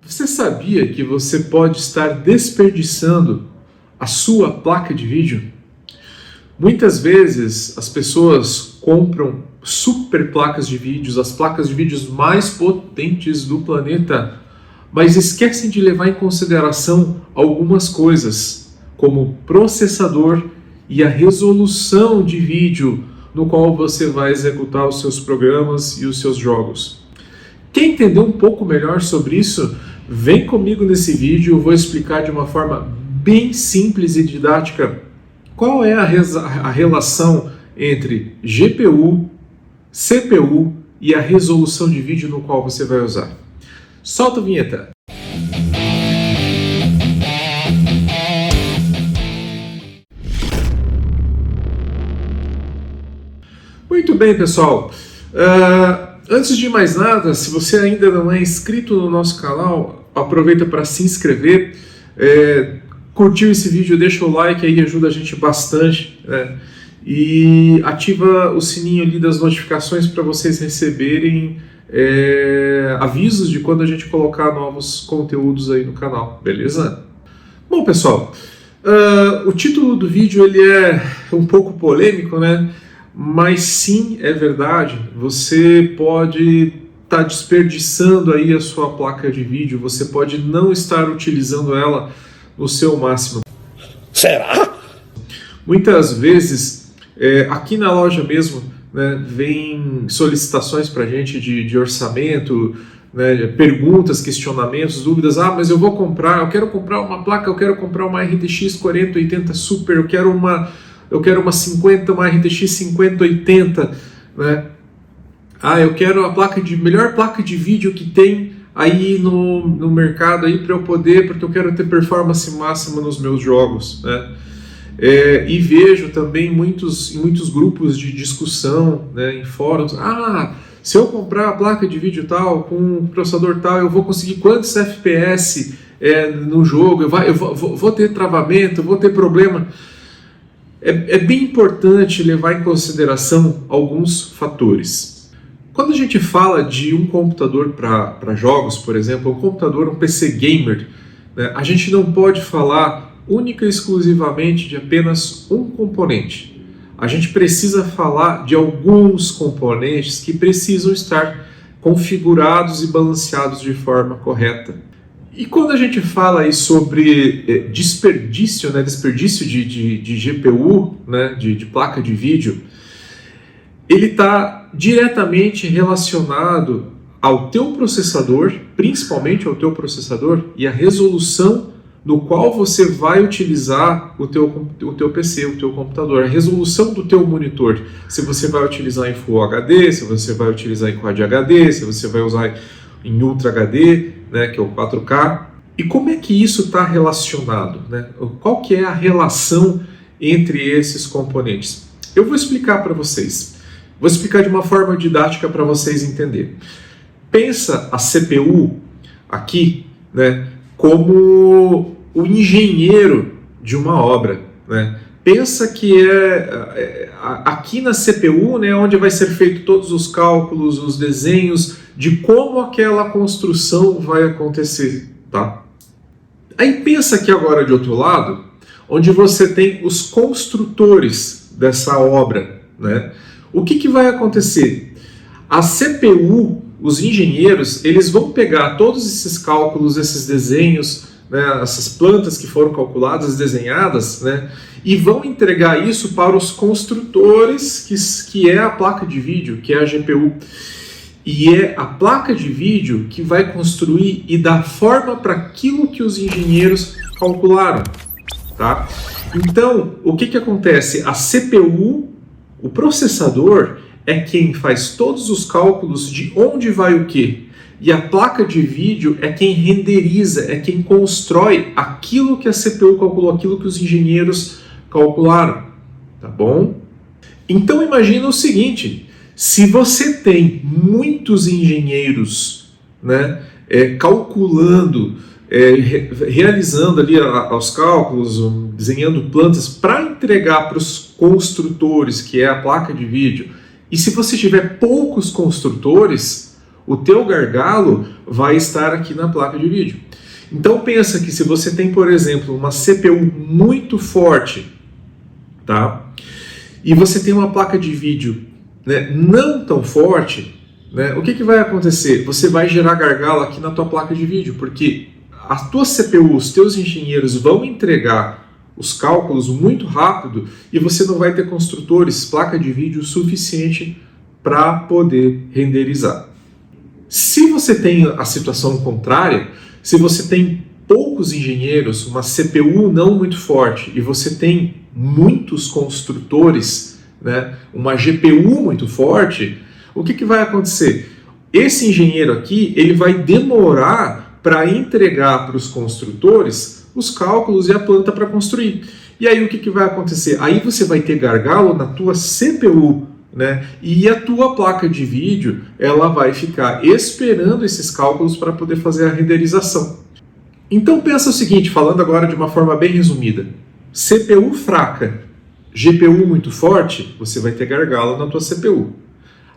Você sabia que você pode estar desperdiçando a sua placa de vídeo? Muitas vezes as pessoas compram super placas de vídeos, as placas de vídeos mais potentes do planeta, mas esquecem de levar em consideração algumas coisas, como o processador e a resolução de vídeo no qual você vai executar os seus programas e os seus jogos. Quer entender um pouco melhor sobre isso? Vem comigo nesse vídeo, eu vou explicar de uma forma bem simples e didática qual é a relação entre GPU, CPU e a resolução de vídeo no qual você vai usar. Solta a vinheta! Muito bem, pessoal. Antes de mais nada, se você ainda não é inscrito no nosso canal, aproveita para se inscrever. Curtiu esse vídeo, deixa o like aí, ajuda a gente bastante, né? E ativa o sininho ali das notificações para vocês receberem avisos de quando a gente colocar novos conteúdos aí no canal, beleza? Bom, pessoal, o título do vídeo ele é um pouco polêmico, né? Mas sim, é verdade, você pode estar desperdiçando aí a sua placa de vídeo, você pode não estar utilizando ela no seu máximo. Será? Muitas vezes, aqui na loja mesmo, né, vem solicitações para a gente de orçamento, né, perguntas, questionamentos, dúvidas. Mas eu quero comprar uma placa, eu quero comprar uma RTX 4080 Super, eu quero uma 50, uma RTX 5080, né? Eu quero a melhor placa de vídeo que tem aí no mercado aí para eu poder, porque eu quero ter performance máxima nos meus jogos, né? E vejo também em muitos grupos de discussão, né, em fóruns, se eu comprar a placa de vídeo tal, com um processador tal, eu vou conseguir quantos FPS no jogo, eu vou ter travamento, eu vou ter problema. É bem importante levar em consideração alguns fatores. Quando a gente fala de um computador para jogos, por exemplo, um PC gamer, né, a gente não pode falar única e exclusivamente de apenas um componente. A gente precisa falar de alguns componentes que precisam estar configurados e balanceados de forma correta. E quando a gente fala aí sobre desperdício, né, de GPU, né, de placa de vídeo, ele está diretamente relacionado ao teu processador, principalmente ao teu processador, e a resolução no qual você vai utilizar o teu PC, o teu computador, a resolução do teu monitor. Se você vai utilizar em Full HD, se você vai utilizar em Quad HD, se você vai usar em Ultra HD, né, que é o 4K. E como é que isso está relacionado, né? Qual que é a relação entre esses componentes? Eu vou explicar para vocês. Vou explicar de uma forma didática para vocês entenderem. Pensa a CPU aqui, né, como o engenheiro de uma obra, né? Pensa que aqui na CPU, né, onde vai ser feito todos os cálculos, os desenhos de como aquela construção vai acontecer, tá? Aí pensa aqui agora de outro lado, onde você tem os construtores dessa obra, né? O que vai acontecer? A CPU, os engenheiros, eles vão pegar todos esses cálculos, esses desenhos, né, essas plantas que foram calculadas, desenhadas, né, e vão entregar isso para os construtores, que é a placa de vídeo, que é a GPU. E é a placa de vídeo que vai construir e dar forma para aquilo que os engenheiros calcularam, tá? Então, o que acontece? A CPU, o processador, é quem faz todos os cálculos de onde vai o quê. E a placa de vídeo é quem renderiza, é quem constrói aquilo que a CPU calculou, aquilo que os engenheiros calcularam, tá bom? Então imagina o seguinte, se você tem muitos engenheiros, né, calculando, realizando ali os cálculos, desenhando plantas para entregar para os construtores, que é a placa de vídeo, e se você tiver poucos construtores, o teu gargalo vai estar aqui na placa de vídeo. Então pensa que se você tem, por exemplo, uma CPU muito forte, tá? E você tem uma placa de vídeo, né, não tão forte, né, o que vai acontecer? Você vai gerar gargalo aqui na tua placa de vídeo, porque a tua CPU, os teus engenheiros vão entregar os cálculos muito rápido e você não vai ter construtores, placa de vídeo suficiente para poder renderizar. Se você tem a situação contrária, se você tem poucos engenheiros, uma CPU não muito forte e você tem muitos construtores, né, uma GPU muito forte, o que vai acontecer? Esse engenheiro aqui, ele vai demorar para entregar para os construtores os cálculos e a planta para construir. E aí o que vai acontecer? Aí você vai ter gargalo na tua CPU, né? E a tua placa de vídeo, ela vai ficar esperando esses cálculos para poder fazer a renderização. Então pensa o seguinte, falando agora de uma forma bem resumida. CPU fraca, GPU muito forte, você vai ter gargalo na tua CPU.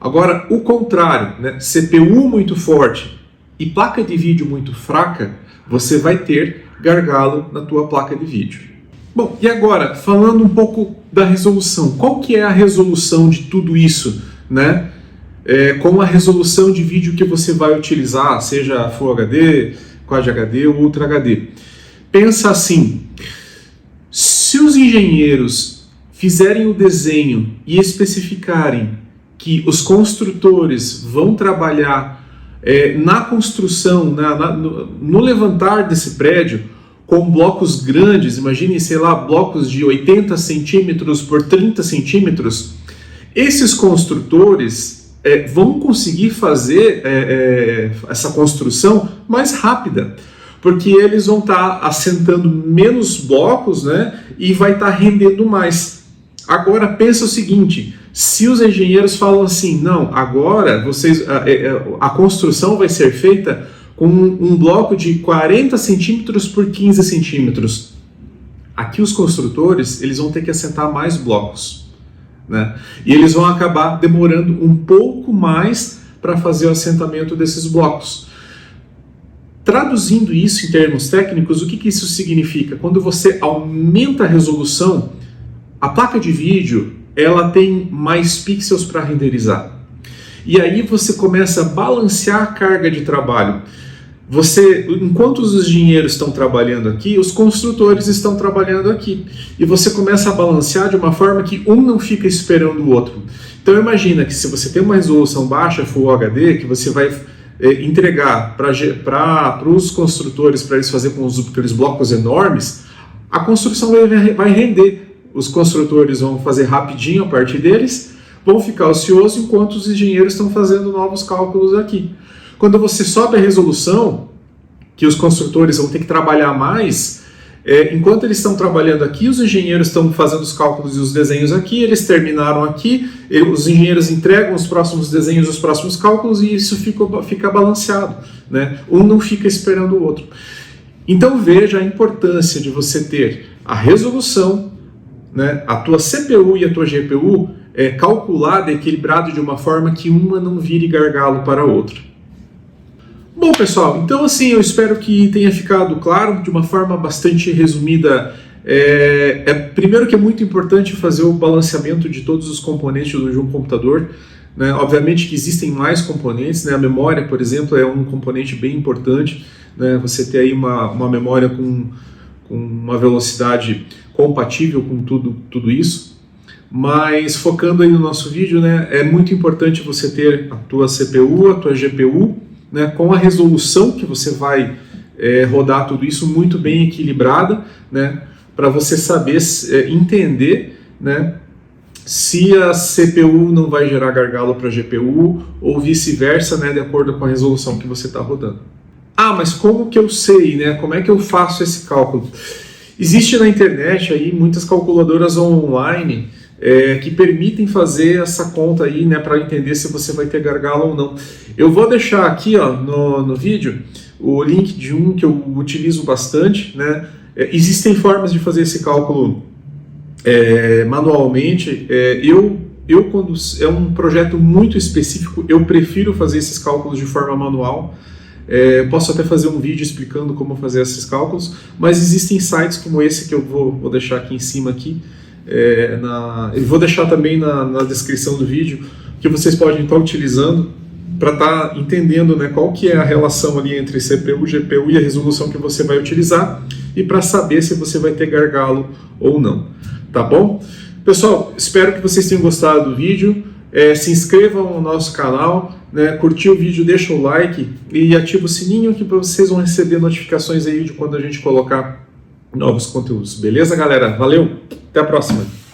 Agora, o contrário, né? CPU muito forte e placa de vídeo muito fraca, você vai ter gargalo na tua placa de vídeo. Bom, e agora, falando um pouco da resolução. Qual que é a resolução de tudo isso, né? Com a resolução de vídeo que você vai utilizar, seja Full HD, Quad HD ou Ultra HD. Pensa assim, se os engenheiros fizerem o desenho e especificarem que os construtores vão trabalhar na construção, no levantar desse prédio, com blocos grandes, imaginem, sei lá, blocos de 80 centímetros por 30 centímetros, esses construtores vão conseguir fazer essa construção mais rápida, porque eles vão estar assentando menos blocos, né, e vai estar rendendo mais. Agora pensa o seguinte, se os engenheiros falam assim, não, agora a construção vai ser feita com um bloco de 40 centímetros por 15 centímetros. Aqui os construtores, eles vão ter que assentar mais blocos, né? E eles vão acabar demorando um pouco mais para fazer o assentamento desses blocos. Traduzindo isso em termos técnicos, o que isso significa? Quando você aumenta a resolução, a placa de vídeo, ela tem mais pixels para renderizar. E aí você começa a balancear a carga de trabalho. Enquanto os engenheiros estão trabalhando aqui, os construtores estão trabalhando aqui. E você começa a balancear de uma forma que um não fica esperando o outro. Então imagina que se você tem uma resolução baixa, Full HD, que você vai entregar para os construtores, para eles fazerem com aqueles blocos enormes, a construção vai render. Os construtores vão fazer rapidinho a parte deles, vão ficar ociosos enquanto os engenheiros estão fazendo novos cálculos aqui. Quando você sobe a resolução, que os construtores vão ter que trabalhar mais, enquanto eles estão trabalhando aqui, os engenheiros estão fazendo os cálculos e os desenhos aqui, eles terminaram aqui, os engenheiros entregam os próximos desenhos, os próximos cálculos, e isso fica balanceado, né? Um não fica esperando o outro. Então veja a importância de você ter a resolução, né, a tua CPU e a tua GPU calculada, equilibrado de uma forma que uma não vire gargalo para a outra. Bom, pessoal, então assim, eu espero que tenha ficado claro de uma forma bastante resumida. Primeiro que é muito importante fazer o balanceamento de todos os componentes de um computador, né? Obviamente que existem mais componentes, né? A memória, por exemplo, é um componente bem importante, né? Você ter aí uma memória com uma velocidade compatível com tudo isso. Mas focando aí no nosso vídeo, né, é muito importante você ter a tua CPU, a tua GPU, né, com a resolução que você vai rodar tudo isso muito bem equilibrada, né, para você saber entender, né, se a CPU não vai gerar gargalo para a GPU ou vice-versa, né, de acordo com a resolução que você está rodando. Ah, mas como que eu sei, né, como é que eu faço esse cálculo? Existe na internet aí muitas calculadoras online que permitem fazer essa conta aí, né, para entender se você vai ter gargalo ou não. Eu vou deixar aqui, ó, no vídeo o link de um que eu utilizo bastante, né? Existem formas de fazer esse cálculo manualmente. Eu quando é um projeto muito específico, eu prefiro fazer esses cálculos de forma manual. Posso até fazer um vídeo explicando como fazer esses cálculos, mas existem sites como esse que eu vou deixar aqui em cima aqui, eu vou deixar também na descrição do vídeo, que vocês podem estar utilizando para estar entendendo, né, qual que é a relação ali entre CPU, GPU e a resolução que você vai utilizar, e para saber se você vai ter gargalo ou não, tá bom? Pessoal, espero que vocês tenham gostado do vídeo. Se inscrevam no nosso canal, né, curtiu o vídeo, deixa o like e ativa o sininho que vocês vão receber notificações aí de quando a gente colocar novos conteúdos. Beleza, galera? Valeu, até a próxima!